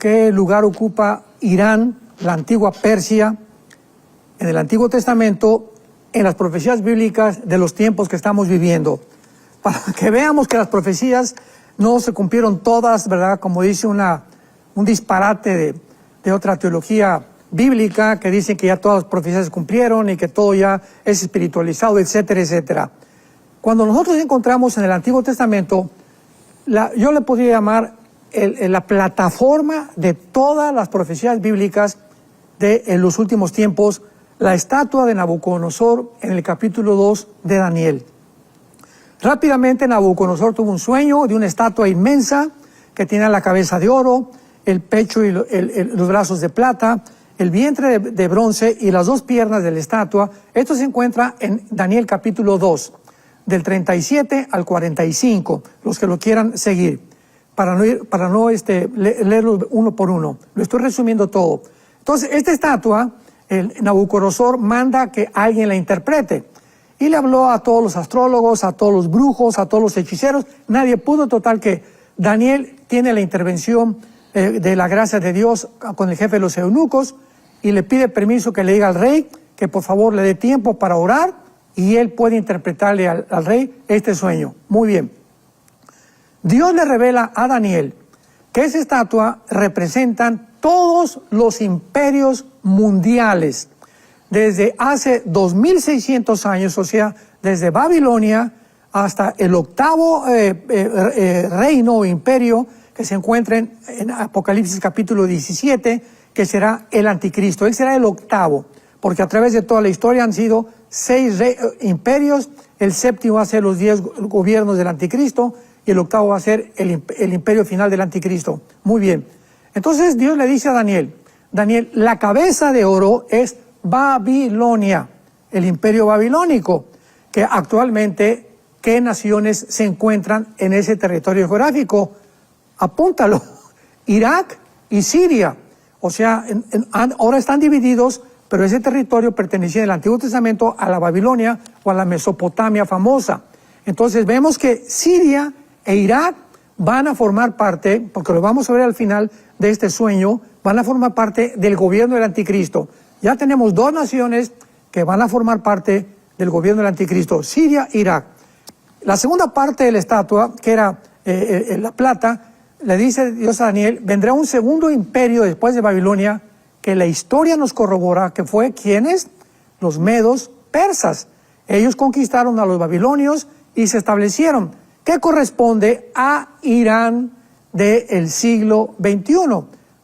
qué lugar ocupa Irán, la antigua Persia, en el Antiguo Testamento, en las profecías bíblicas de los tiempos que estamos viviendo. Para que veamos que las profecías no se cumplieron todas, ¿verdad? Como dice un disparate de otra teología bíblica, que dicen que ya todas las profecías se cumplieron y que todo ya es espiritualizado, etcétera, etcétera. Cuando nosotros encontramos en el Antiguo Testamento, yo le podría llamar la plataforma de todas las profecías bíblicas en los últimos tiempos, la estatua de Nabucodonosor en el capítulo 2 de Daniel. Rápidamente Nabucodonosor tuvo un sueño de una estatua inmensa que tenía la cabeza de oro, el pecho y los brazos de plata, el vientre de bronce y las dos piernas de la estatua. Esto se encuentra en Daniel capítulo 2, del 37 al 45, los que lo quieran seguir, para no leerlo uno por uno. Lo estoy resumiendo todo. Entonces, esta estatua, Nabucodonosor manda que alguien la interprete. Y le habló a todos los astrólogos, a todos los brujos, a todos los hechiceros. Nadie pudo, total que Daniel tiene la intervención de la gracia de Dios con el jefe de los eunucos y le pide permiso que le diga al rey que por favor le dé tiempo para orar y él puede interpretarle al rey este sueño. Muy bien. Dios le revela a Daniel que esa estatua representan todos los imperios mundiales. Desde hace 2600 años, o sea, desde Babilonia hasta el octavo reino o imperio que se encuentra en Apocalipsis capítulo 17, que será el anticristo. Él será el octavo, porque a través de toda la historia han sido 6 imperios, el séptimo va a ser los 10 gobiernos del anticristo y el octavo va a ser el imperio final del anticristo. Muy bien. Entonces Dios le dice a Daniel, la cabeza de oro es Babilonia, el imperio babilónico, que actualmente, ¿qué naciones se encuentran en ese territorio geográfico? Apúntalo, Irak y Siria. O sea, ahora están divididos, pero ese territorio pertenecía en el Antiguo Testamento a la Babilonia o a la Mesopotamia famosa. Entonces vemos que Siria e Irak van a formar parte, porque lo vamos a ver al final de este sueño, van a formar parte del gobierno del anticristo. Ya tenemos 2 naciones que van a formar parte del gobierno del anticristo, Siria e Irak. La segunda parte de la estatua, que era la plata, le dice Dios a Daniel, vendrá un segundo imperio después de Babilonia, que la historia nos corrobora que fue, ¿quiénes? Los medos persas. Ellos conquistaron a los babilonios y se establecieron, que corresponde a Irán del siglo XXI.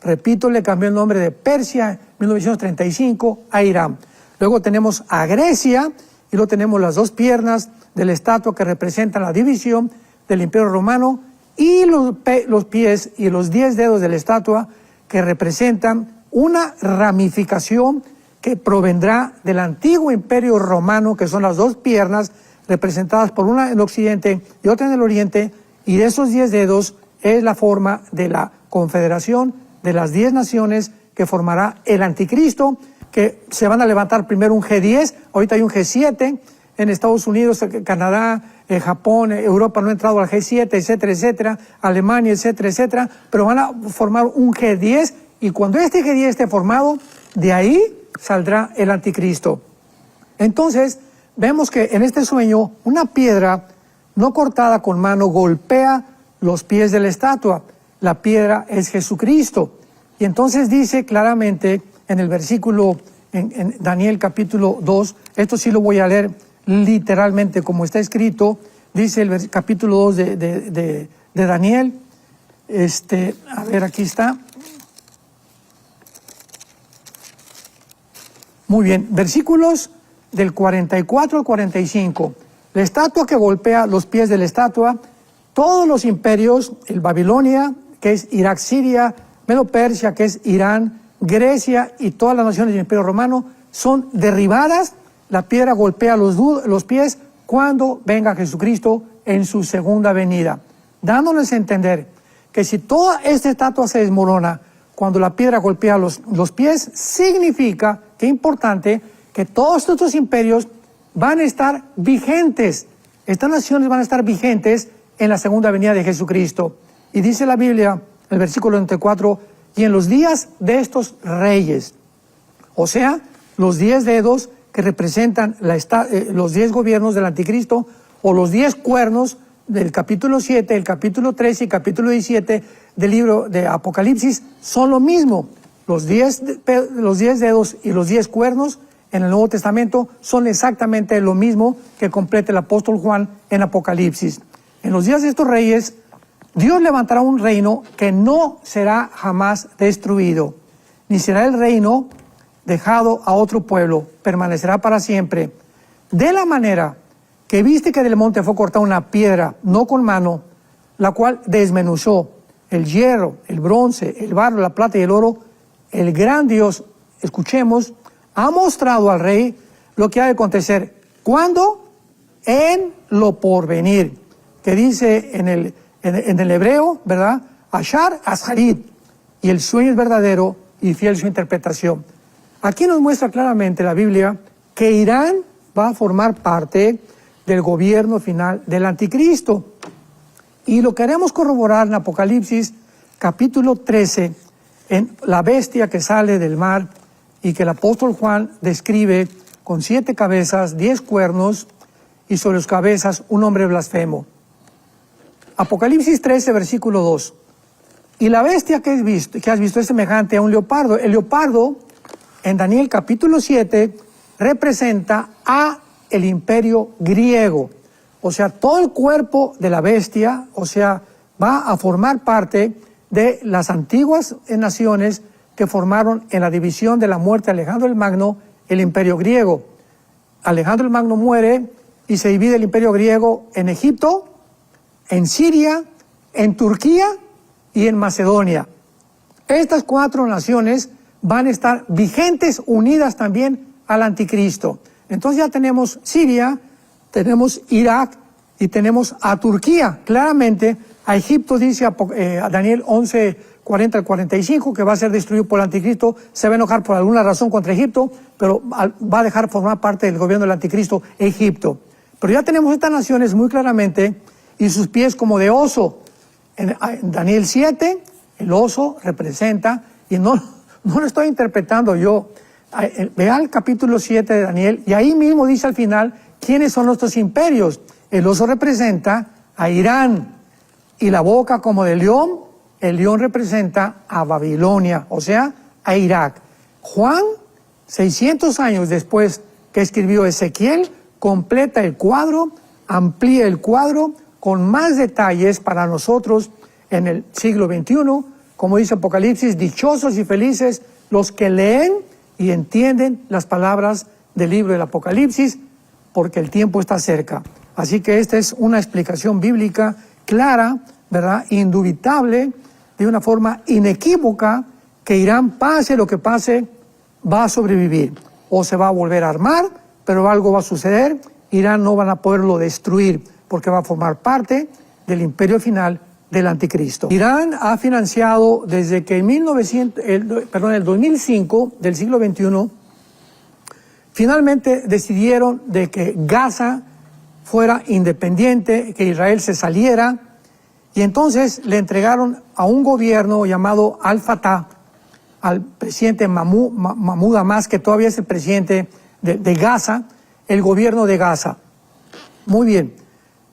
Repito, le cambió el nombre de Persia en 1935 a Irán. Luego tenemos a Grecia y luego tenemos las 2 piernas de la estatua que representan la división del Imperio Romano y los pies y los 10 dedos de la estatua que representan una ramificación que provendrá del antiguo Imperio Romano, que son las 2 piernas representadas por una en Occidente y otra en el Oriente, y de esos 10 dedos es la forma de la confederación de las 10 naciones que formará el anticristo, que se van a levantar primero un G10, ahorita hay un G7, en Estados Unidos, Canadá, Japón, Europa no ha entrado al G7, etcétera, etcétera, Alemania, etcétera, etcétera, pero van a formar un G10 y cuando este G10 esté formado, de ahí saldrá el anticristo. Entonces, vemos que en este sueño una piedra no cortada con mano golpea los pies de la estatua. La piedra es Jesucristo. Y entonces dice claramente en el versículo, en Daniel capítulo 2, esto sí lo voy a leer literalmente como está escrito, dice el capítulo 2 de Daniel, a ver, aquí está. Muy bien, versículos del 44 al 45. La estatua que golpea los pies de la estatua, todos los imperios, el Babilonia, que es Irak, Siria, Medo-Persia, que es Irán, Grecia y todas las naciones del Imperio Romano, son derribadas. La piedra golpea los pies cuando venga Jesucristo en su segunda venida, dándoles a entender que si toda esta estatua se desmorona cuando la piedra golpea los pies, significa, que importante, que todos estos imperios van a estar vigentes. Estas naciones van a estar vigentes en la segunda venida de Jesucristo. Y dice la Biblia, el versículo 24, y en los días de estos reyes, o sea, los 10 dedos que representan los 10 gobiernos del anticristo, o los 10 cuernos del capítulo 7, el capítulo 13 y capítulo 17 del libro de Apocalipsis, son lo mismo. Los 10 dedos y los 10 cuernos en el Nuevo Testamento son exactamente lo mismo que completa el apóstol Juan en Apocalipsis. En los días de estos reyes, Dios levantará un reino que no será jamás destruido, ni será el reino dejado a otro pueblo, permanecerá para siempre. De la manera que viste que del monte fue cortada una piedra, no con mano, la cual desmenuzó el hierro, el bronce, el barro, la plata y el oro, el gran Dios, escuchemos, ha mostrado al rey lo que ha de acontecer. ¿Cuándo? En lo porvenir, que dice en el hebreo, ¿verdad? Ashar Asharit, y el sueño es verdadero y fiel su interpretación. Aquí nos muestra claramente la Biblia que Irán va a formar parte del gobierno final del anticristo. Y lo queremos corroborar en Apocalipsis capítulo 13, en la bestia que sale del mar y que el apóstol Juan describe con 7 cabezas, 10 cuernos y sobre sus cabezas un hombre blasfemo. Apocalipsis 13, versículo 2. Y la bestia que has visto es semejante a un leopardo. El leopardo, en Daniel capítulo 7, representa a el imperio griego. O sea, todo el cuerpo de la bestia, o sea, va a formar parte de las antiguas naciones que formaron en la división de la muerte de Alejandro el Magno, el imperio griego. Alejandro el Magno muere y se divide el imperio griego en Egipto, en Siria, en Turquía y en Macedonia. Estas 4 naciones van a estar vigentes, unidas también al anticristo. Entonces ya tenemos Siria, tenemos Irak y tenemos a Turquía. Claramente a Egipto dice a Daniel 11, 40 al 45 que va a ser destruido por el anticristo. Se va a enojar por alguna razón contra Egipto, pero va a dejar formar parte del gobierno del anticristo Egipto. Pero ya tenemos estas naciones muy claramente y sus pies como de oso. En Daniel 7, el oso representa, y no lo estoy interpretando yo, vea el capítulo 7 de Daniel, y ahí mismo dice al final quiénes son nuestros imperios. El oso representa a Irán, y la boca como de león, el león representa a Babilonia, o sea, a Irak. Juan, 600 años después que escribió Ezequiel, completa el cuadro, amplía el cuadro con más detalles para nosotros en el siglo XXI. Como dice Apocalipsis, dichosos y felices los que leen y entienden las palabras del libro del Apocalipsis, porque el tiempo está cerca. Así que esta es una explicación bíblica clara, ¿verdad? Indubitable, de una forma inequívoca, que Irán, pase lo que pase, va a sobrevivir. O se va a volver a armar, pero algo va a suceder. Irán no van a poderlo destruir, porque va a formar parte del imperio final del anticristo. Irán ha financiado desde que el 2005 del siglo XXI, finalmente decidieron de que Gaza fuera independiente, que Israel se saliera, y entonces le entregaron a un gobierno llamado Al-Fatah, al presidente Mahmoud Abbas, que todavía es el presidente de Gaza, el gobierno de Gaza. Muy bien.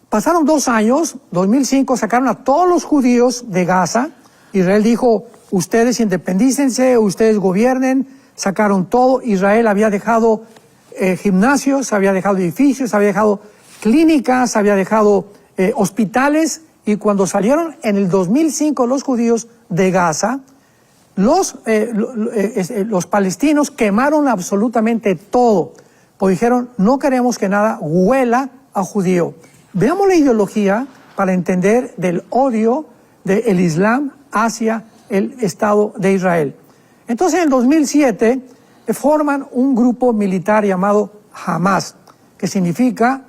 Pasaron 2 años, 2005, sacaron a todos los judíos de Gaza. Israel dijo, ustedes independícense, ustedes gobiernen. Sacaron todo. Israel había dejado gimnasios, había dejado edificios, había dejado clínicas, había dejado hospitales. Y cuando salieron en el 2005 los judíos de Gaza, los palestinos quemaron absolutamente todo. Pues dijeron, no queremos que nada huela a judío. Veamos la ideología para entender del odio del Islam hacia el Estado de Israel. Entonces en el 2007 forman un grupo militar llamado Hamas, que significa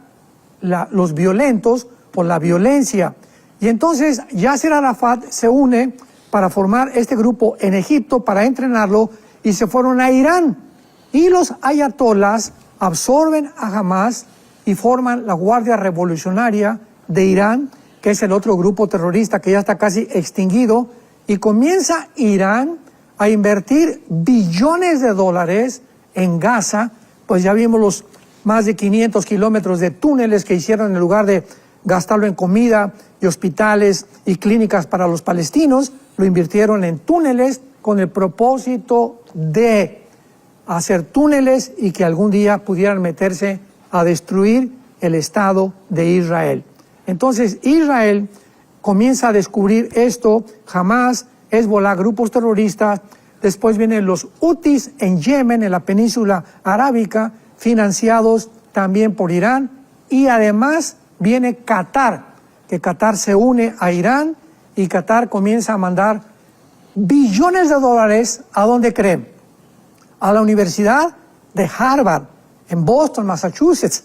los violentos por la violencia. Y entonces Yasser Arafat se une para formar este grupo en Egipto, para entrenarlo, y se fueron a Irán. Y los ayatolás absorben a Hamas y forman la Guardia Revolucionaria de Irán, que es el otro grupo terrorista que ya está casi extinguido, y comienza Irán a invertir billones de dólares en Gaza, pues ya vimos los más de 500 kilómetros de túneles que hicieron en lugar de gastarlo en comida y hospitales y clínicas para los palestinos, lo invirtieron en túneles con el propósito de hacer túneles y que algún día pudieran meterse a destruir el Estado de Israel. Entonces Israel comienza a descubrir esto, Hamas, Hezbollah, grupos terroristas, después vienen los Hutis en Yemen, en la península arábica, financiados también por Irán, y además viene Qatar, que Qatar se une a Irán y Qatar comienza a mandar billones de dólares, ¿a dónde creen? A la Universidad de Harvard, en Boston, Massachusetts,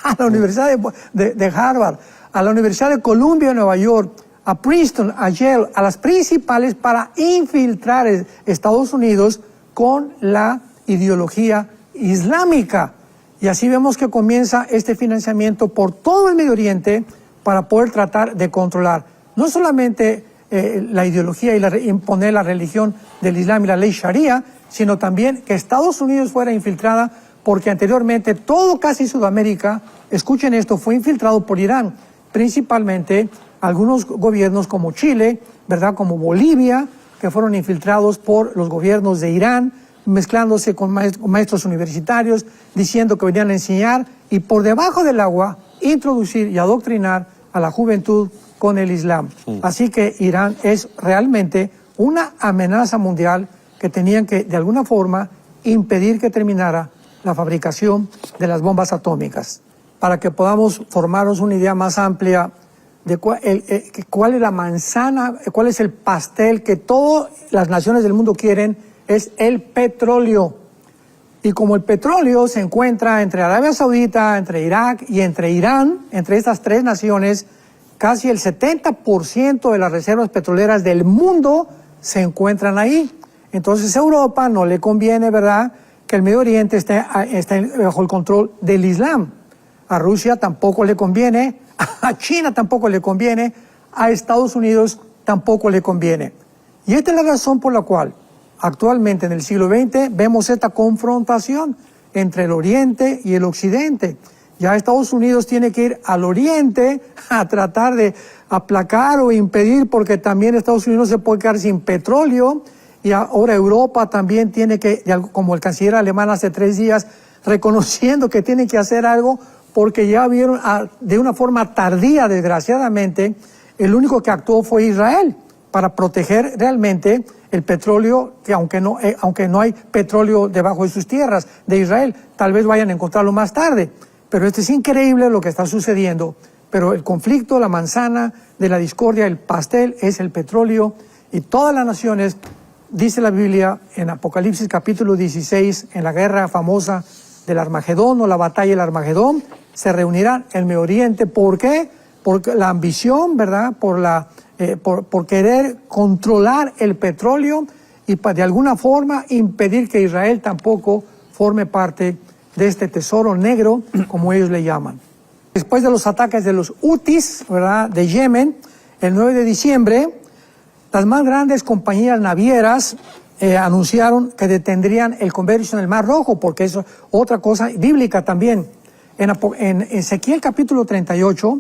a la Universidad de Harvard, a la Universidad de Columbia, en Nueva York, a Princeton, a Yale, a las principales para infiltrar Estados Unidos con la ideología islámica. Y así vemos que comienza este financiamiento por todo el Medio Oriente para poder tratar de controlar no solamente la ideología y imponer la religión del Islam y la ley Sharia, sino también que Estados Unidos fuera infiltrada, porque anteriormente todo casi Sudamérica, escuchen esto, fue infiltrado por Irán, principalmente algunos gobiernos como Chile, ¿verdad?, como Bolivia, que fueron infiltrados por los gobiernos de Irán, mezclándose con maestros universitarios, diciendo que venían a enseñar y por debajo del agua introducir y adoctrinar a la juventud con el Islam. Así que Irán es realmente una amenaza mundial que tenían que, de alguna forma, impedir que terminara la fabricación de las bombas atómicas. Para que podamos formarnos una idea más amplia de cuál es la manzana, cuál es el pastel que todas las naciones del mundo quieren, es el petróleo. Y como el petróleo se encuentra entre Arabia Saudita, entre Irak y entre Irán, entre estas tres naciones, casi el 70% de las reservas petroleras del mundo se encuentran ahí. Entonces a Europa no le conviene, ¿verdad?, que el Medio Oriente esté bajo el control del Islam. A Rusia tampoco le conviene, a China tampoco le conviene, a Estados Unidos tampoco le conviene. Y esta es la razón por la cual actualmente en el siglo XX vemos esta confrontación entre el Oriente y el Occidente. Ya Estados Unidos tiene que ir al Oriente a tratar de aplacar o impedir, porque también Estados Unidos se puede quedar sin petróleo, y ahora Europa también tiene que, como el canciller alemán hace 3 días, reconociendo que tiene que hacer algo, porque ya vieron de una forma tardía, desgraciadamente, el único que actuó fue Israel para proteger realmente el petróleo, que aunque no hay petróleo debajo de sus tierras de Israel, tal vez vayan a encontrarlo más tarde. Pero esto es increíble lo que está sucediendo. Pero el conflicto, la manzana de la discordia, el pastel es el petróleo, y todas las naciones, dice la Biblia en Apocalipsis capítulo 16, en la guerra famosa del Armagedón o la batalla del Armagedón, se reunirán en el Medio Oriente. ¿Por qué? Por la ambición, ¿verdad?, por querer controlar el petróleo y de alguna forma impedir que Israel tampoco forme parte de este tesoro negro, como ellos le llaman. Después de los ataques de los Hutis, ¿verdad?, de Yemen, el 9 de diciembre, las más grandes compañías navieras anunciaron que detendrían el comercio en el Mar Rojo, porque eso es otra cosa bíblica también. En Ezequiel capítulo 38,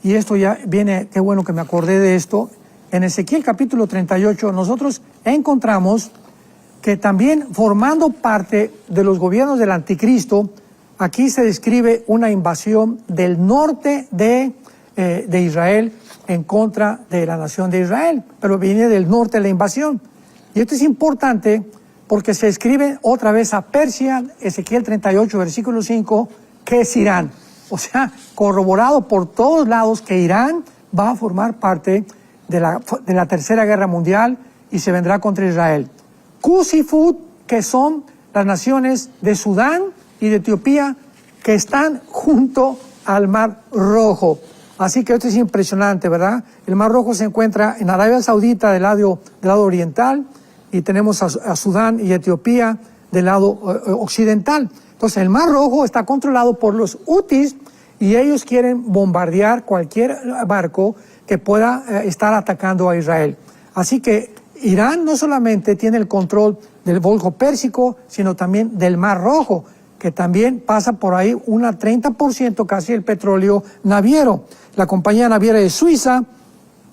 y esto ya viene, qué bueno que me acordé de esto, en Ezequiel capítulo 38 nosotros encontramos que también formando parte de los gobiernos del anticristo, aquí se describe una invasión del norte de Israel en contra de la nación de Israel, pero viene del norte de la invasión. Y esto es importante porque se escribe otra vez a Persia, Ezequiel 38, versículo 5, que es Irán. O sea, corroborado por todos lados que Irán va a formar parte de la Tercera Guerra Mundial y se vendrá contra Israel. Cus y Fud, que son las naciones de Sudán y de Etiopía, que están junto al Mar Rojo. Así que esto es impresionante, ¿verdad? El Mar Rojo se encuentra en Arabia Saudita del lado oriental, y tenemos a Sudán y Etiopía del lado occidental. Entonces el Mar Rojo está controlado por los Hutis y ellos quieren bombardear cualquier barco que pueda estar atacando a Israel. Así que Irán no solamente tiene el control del Golfo Pérsico, sino también del Mar Rojo, que también pasa por ahí un 30% casi el petróleo naviero. La compañía naviera de Suiza,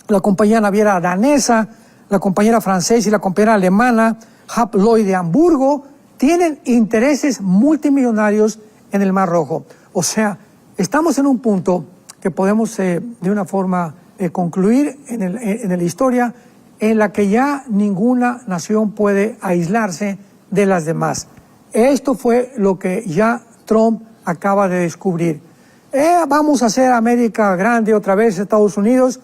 la compañía naviera danesa, la compañía francesa y la compañía alemana, Hapag-Lloyd de Hamburgo, tienen intereses multimillonarios en el Mar Rojo. O sea, estamos en un punto que podemos de una forma concluir en la historia en la que ya ninguna nación puede aislarse de las demás. Esto fue lo que ya Trump acaba de descubrir. Vamos a hacer América grande otra vez, Estados Unidos,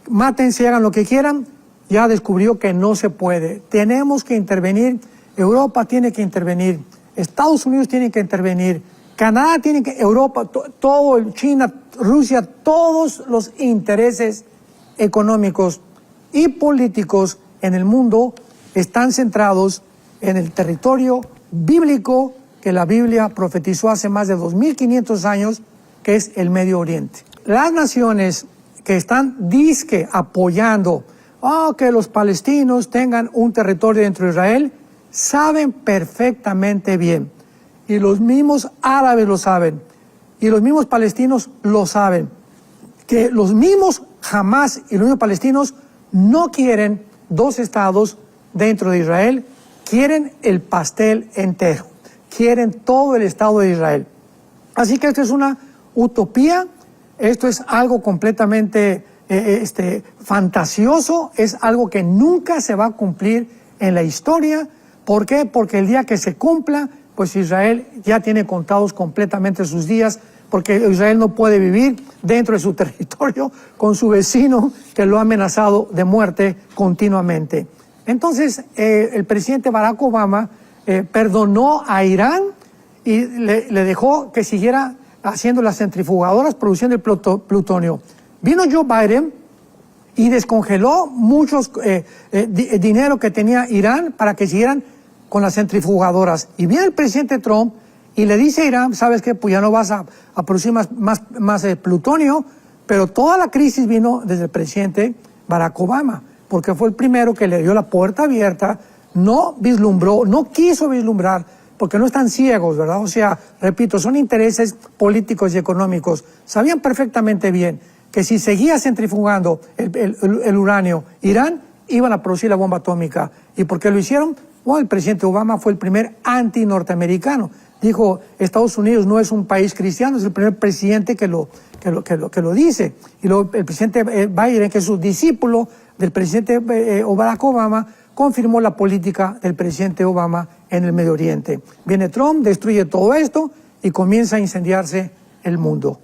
mátense, hagan lo que quieran. Ya descubrió que no se puede. Tenemos que intervenir, Europa tiene que intervenir, Estados Unidos tiene que intervenir, Canadá tiene que, Europa, todo, China, Rusia, todos los intereses económicos y políticos en el mundo están centrados en el territorio bíblico que la Biblia profetizó hace más de 2500 años, que es el Medio Oriente. Las naciones que están apoyando que los palestinos tengan un territorio dentro de Israel, saben perfectamente bien, y los mismos árabes lo saben, y los mismos palestinos lo saben, que los mismos Hamás y los mismos palestinos no quieren dos estados dentro de Israel, quieren el pastel entero, quieren todo el Estado de Israel. Así que esto es una utopía, esto es algo completamente fantasioso, es algo que nunca se va a cumplir en la historia. ¿Por qué? Porque el día que se cumpla, pues Israel ya tiene contados completamente sus días, porque Israel no puede vivir dentro de su territorio con su vecino que lo ha amenazado de muerte continuamente. Entonces, el presidente Barack Obama perdonó a Irán y le dejó que siguiera haciendo las centrifugadoras produciendo el plutonio. Vino Joe Biden y descongeló muchos dinero que tenía Irán para que siguieran con las centrifugadoras. Y viene el presidente Trump y le dice a Irán, ¿sabes qué? Pues ya no vas a producir más plutonio, pero toda la crisis vino desde el presidente Barack Obama, porque fue el primero que le dio la puerta abierta, no vislumbró, no quiso vislumbrar, porque no están ciegos, ¿verdad? O sea, repito, son intereses políticos y económicos. Sabían perfectamente bien que si seguía centrifugando el uranio, Irán iban a producir la bomba atómica. ¿Y por qué lo hicieron? Bueno, el presidente Obama fue el primer anti-norteamericano. Dijo, Estados Unidos no es un país cristiano, es el primer presidente que lo dice. Y luego el presidente Biden, que es su discípulo del presidente Barack Obama, confirmó la política del presidente Obama en el Medio Oriente. Viene Trump, destruye todo esto y comienza a incendiarse el mundo.